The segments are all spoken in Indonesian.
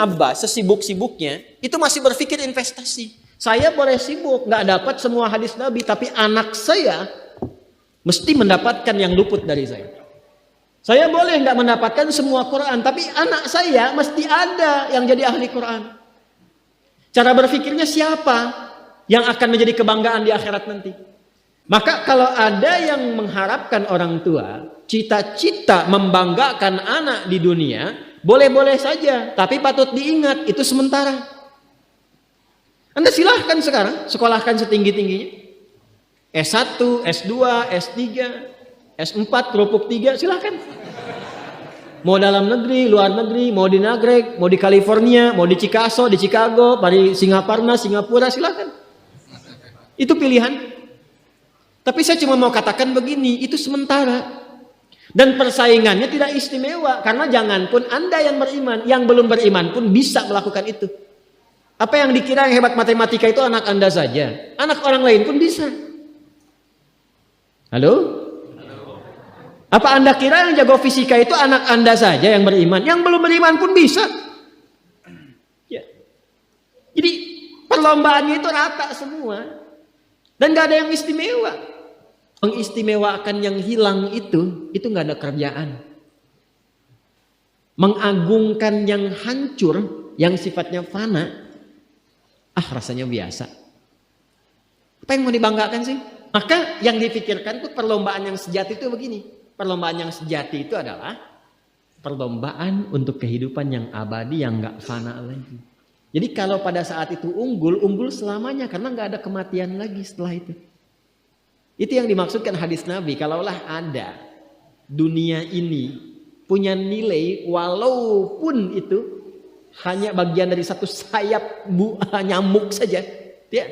Abbas sesibuk-sibuknya itu masih berpikir investasi. Saya boleh sibuk, nggak dapat semua hadis Nabi, tapi anak saya mesti mendapatkan yang luput dari saya. Saya boleh nggak mendapatkan semua Quran, tapi anak saya mesti ada yang jadi ahli Quran. Cara berpikirnya siapa yang akan menjadi kebanggaan di akhirat nanti? Maka kalau ada yang mengharapkan orang tua, cita-cita membanggakan anak di dunia, boleh-boleh saja, tapi patut diingat itu sementara. Anda silahkan sekarang sekolahkan setinggi-tingginya. S1, S2, S3, S4, kerupuk 3, silahkan. Mau dalam negeri, luar negeri, mau di Nagreg, mau di California, mau di Chicago, di Chicago, di Singaparna, Singapura, silahkan. Itu pilihan. Tapi saya cuma mau katakan begini, itu sementara. Dan persaingannya tidak istimewa. Karena jangan pun Anda yang beriman, yang belum beriman pun bisa melakukan itu. Apa yang dikira yang hebat matematika itu anak Anda saja. Anak orang lain pun bisa. Halo? Apa Anda kira yang jago fisika itu anak Anda saja yang beriman? Yang belum beriman pun bisa. Ya. Jadi perlombaannya itu rata semua. Dan gak ada yang istimewa. Mengistimewakan yang hilang itu gak ada kerjaan. Mengagungkan yang hancur, yang sifatnya fana, rasanya biasa. Apa yang mau dibanggakan sih? Maka yang dipikirkan tuh perlombaan yang sejati itu begini. Perlombaan yang sejati itu adalah perlombaan untuk kehidupan yang abadi yang gak fana lagi. Jadi kalau pada saat itu unggul selamanya karena gak ada kematian lagi setelah itu. Itu yang dimaksudkan hadis Nabi. Kalaulah ada dunia ini punya nilai walaupun itu hanya bagian dari satu sayap nyamuk saja, ya,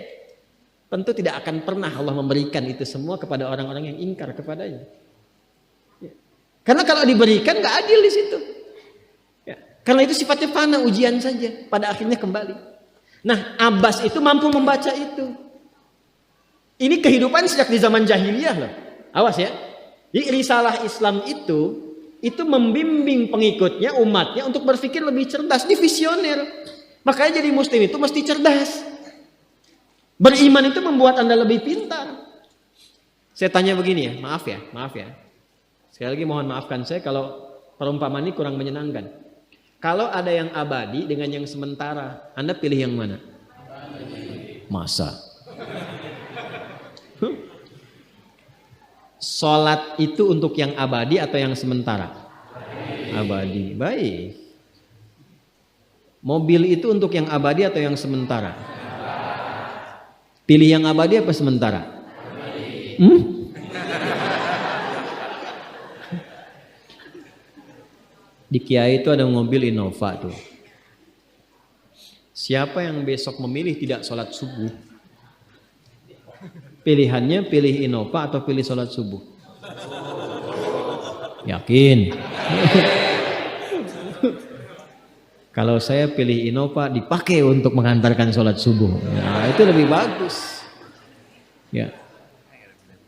tentu tidak akan pernah Allah memberikan itu semua kepada orang-orang yang ingkar kepadanya. Ya. Karena kalau diberikan nggak adil di situ. Ya. Karena itu sifatnya fana, ujian saja, pada akhirnya kembali. Nah, Abbas itu mampu membaca itu. Ini kehidupan sejak di zaman jahiliyah loh. Awas ya. Jadi risalah Islam itu membimbing pengikutnya, umatnya untuk berpikir lebih cerdas, divisioner. Makanya jadi muslim itu mesti cerdas. Beriman itu membuat Anda lebih pintar. Saya tanya begini ya, maaf ya. Sekali lagi mohon maafkan saya kalau perumpamaan ini kurang menyenangkan. Kalau ada yang abadi dengan yang sementara, Anda pilih yang mana? Masa? Sholat itu untuk yang abadi atau yang sementara? Abadi. Baik. Mobil itu untuk yang abadi atau yang sementara? Pilih yang abadi apa sementara? Di Kiai itu ada mobil Innova tuh. Siapa yang besok memilih tidak sholat subuh? Pilihannya pilih Innova atau pilih sholat subuh? Yakin? Kalau saya pilih Innova dipakai untuk mengantarkan sholat subuh. Nah, itu lebih bagus. Ya.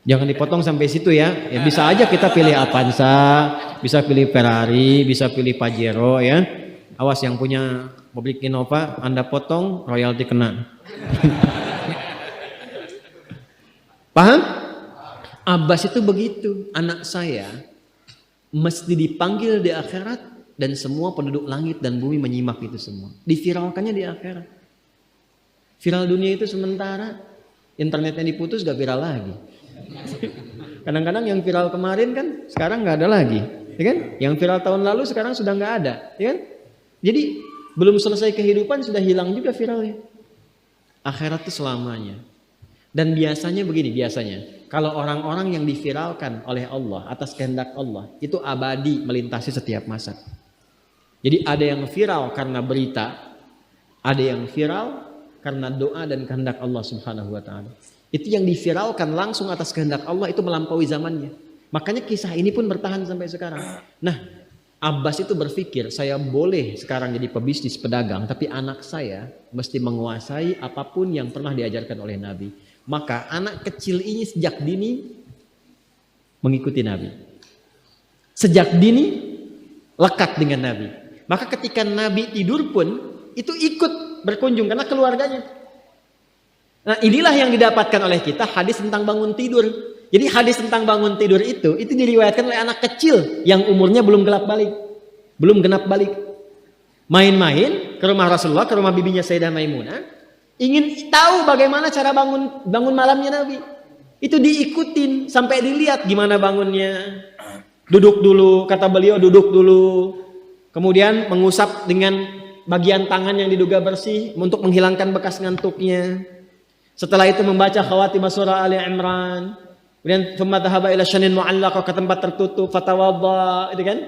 Jangan dipotong sampai situ ya. Ya bisa aja kita pilih Avanza, bisa pilih Ferrari, bisa pilih Pajero ya. Awas yang punya mobil Innova, Anda potong royalti kena. Paham? Abbas itu begitu. Anak saya mesti dipanggil di akhirat dan semua penduduk langit dan bumi menyimak itu semua. Diviralkannya di akhirat. Viral dunia itu sementara. Internetnya diputus gak viral lagi. Kadang-kadang yang viral kemarin kan sekarang gak ada lagi. Ya kan? Yang viral tahun lalu sekarang sudah gak ada. Ya kan? Jadi belum selesai kehidupan sudah hilang juga viralnya. Akhirat itu selamanya. Dan biasanya begini, kalau orang-orang yang diviralkan oleh Allah atas kehendak Allah itu abadi melintasi setiap masa. Jadi ada yang viral karena berita, ada yang viral karena doa dan kehendak Allah Subhanahu wa taala. Itu yang diviralkan langsung atas kehendak Allah itu melampaui zamannya. Makanya kisah ini pun bertahan sampai sekarang. Nah, Abbas itu berpikir, saya boleh sekarang jadi pebisnis pedagang, tapi anak saya mesti menguasai apapun yang pernah diajarkan oleh Nabi. Maka anak kecil ini sejak dini mengikuti Nabi. Sejak dini lekat dengan Nabi. Maka ketika Nabi tidur pun itu ikut berkunjung karena keluarganya. Nah, inilah yang didapatkan oleh kita hadis tentang bangun tidur. Jadi hadis tentang bangun tidur itu diriwayatkan oleh anak kecil yang umurnya belum genap balik. Main-main ke rumah Rasulullah, ke rumah bibinya Sayyidah Maimunah, ingin tahu bagaimana cara bangun malamnya Nabi. Itu diikutin sampai dilihat gimana bangunnya. Duduk dulu, kata beliau duduk dulu. Kemudian mengusap dengan bagian tangan yang diduga bersih untuk menghilangkan bekas ngantuknya. Setelah itu membaca khawatimah surah Ali Imran. Kemudian thumma dhahaba ila syanin mu'allaqah, ke tempat tertutup, fatawadda, itu kan?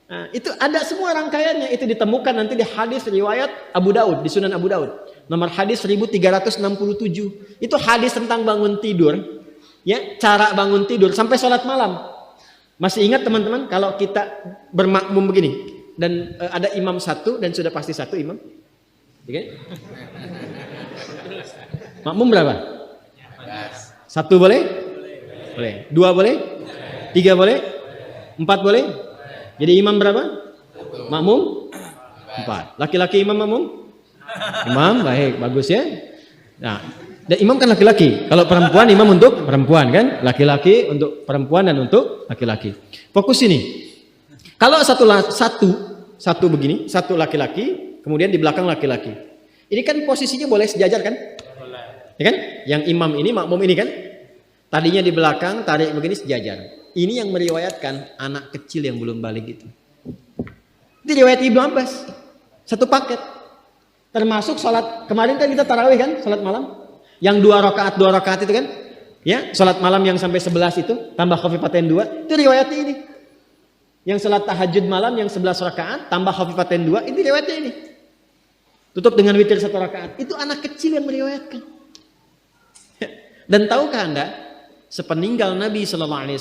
Nah, itu ada semua rangkaiannya, itu ditemukan nanti di hadis riwayat Abu Daud, di Sunan Abu Daud. Nomor hadis 1367. Itu hadis tentang bangun tidur, ya, cara bangun tidur sampai sholat malam. Masih ingat teman-teman kalau kita bermakmum begini dan ada imam satu dan sudah pasti satu imam? Okay? Makmum berapa? Satu boleh? Boleh. Dua boleh? Tiga boleh? Empat boleh? Jadi imam berapa? Makmum? Empat. Laki-laki imam makmum? Imam, baik, bagus ya. Nah, dan imam kan laki-laki. Kalau perempuan imam untuk perempuan kan? Laki-laki untuk perempuan dan untuk laki-laki. Fokus ini. Kalau satu begini, satu laki-laki, kemudian di belakang laki-laki. Ini kan posisinya boleh sejajar kan? Ya kan? Yang imam ini, makmum ini kan? Tadinya di belakang, tarik begini sejajar. Ini yang meriwayatkan anak kecil yang belum balik itu. Itu riwayat Ibnu Abbas. Satu paket. Termasuk sholat, kemarin kan kita tarawih kan, sholat malam. Yang dua rakaat itu kan. Ya, sholat malam yang sampai 11 itu, tambah khafifatain 2, itu riwayatnya ini. Yang sholat tahajud malam yang 11 rakaat, tambah khafifatain 2, itu riwayatnya ini. Tutup dengan witir 1 rakaat. Itu anak kecil yang meriwayatkan. Dan tahukah Anda? Sepeninggal Nabi SAW,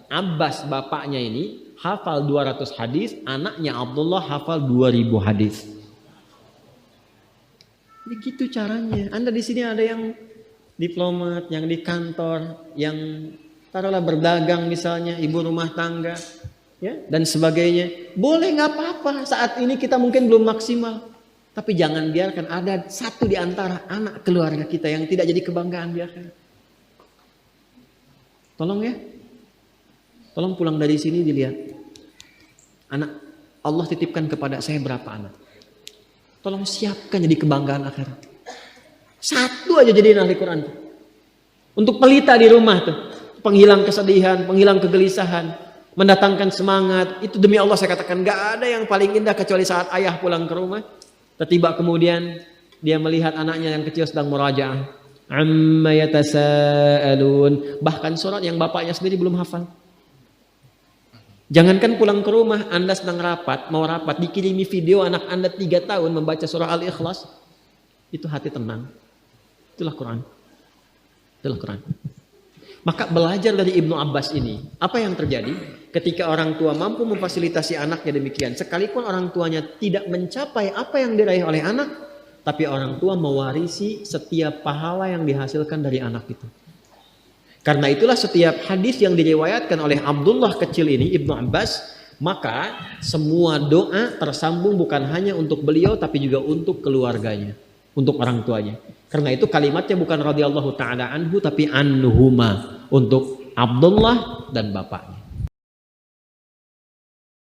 Abbas bapaknya ini hafal 200 hadis, anaknya Abdullah hafal 2000 hadis. Begitu caranya. Anda di sini ada yang diplomat, yang di kantor, yang taruhlah berdagang misalnya, ibu rumah tangga, ya, dan sebagainya. Boleh, nggak apa-apa. Saat ini kita mungkin belum maksimal, tapi jangan biarkan ada satu di antara anak keluarga kita yang tidak jadi kebanggaan di akhirat. Tolong ya, tolong pulang dari sini dilihat. Anak Allah titipkan kepada saya berapa anak. Tolong siapkan jadi kebanggaan akhirat. Satu aja jadi ahli Quran. Untuk pelita di rumah tuh, penghilang kesedihan, penghilang kegelisahan, mendatangkan semangat. Itu demi Allah saya katakan, gak ada yang paling indah kecuali saat ayah pulang ke rumah. Tiba kemudian dia melihat anaknya yang kecil sedang murajaah. Amma yatasaalun, bahkan surat yang bapaknya sendiri belum hafal. Jangankan pulang ke rumah, Anda sedang mau rapat, dikirimi video anak Anda 3 tahun membaca surah Al-Ikhlas, itu hati tenang. Itulah Quran. Maka belajar dari Ibnu Abbas ini, apa yang terjadi ketika orang tua mampu memfasilitasi anaknya demikian, sekalipun orang tuanya tidak mencapai apa yang diraih oleh anak, tapi orang tua mewarisi setiap pahala yang dihasilkan dari anak itu. Karena itulah setiap hadis yang diriwayatkan oleh Abdullah kecil ini, Ibnu Abbas, maka semua doa tersambung bukan hanya untuk beliau, tapi juga untuk keluarganya, untuk orang tuanya. Karena itu kalimatnya bukan radhiyallahu ta'ala anhu, tapi anhuma, untuk Abdullah dan bapaknya.